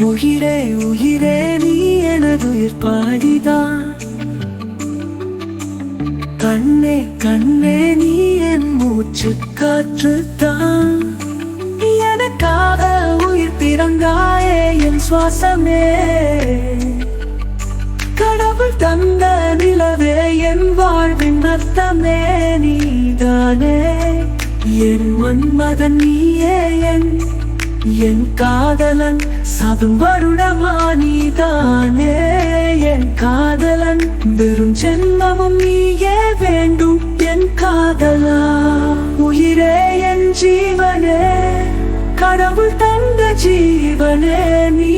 உயிரே உயிரே நீ எனதுயிர் பாடிதான், கண்ணே கண்ணே நீ என் மூச்சு காற்றுத்தான். எனக்காக உயிர் பிறந்தாயே என் சுவாசமே, கடவுள் தந்த நிலவே என் வாழ்வின் அர்த்தமே நீதானே. என் மன்மதன் நீயே என் காதலன், சாதும் வருடமா நீதானே என் காதலன். வெறும் ஜென்மமும் நீயே வேண்டும் என் காதலா. உயிரே என் ஜீவனே, கடவுள் தந்த ஜீவனே நீ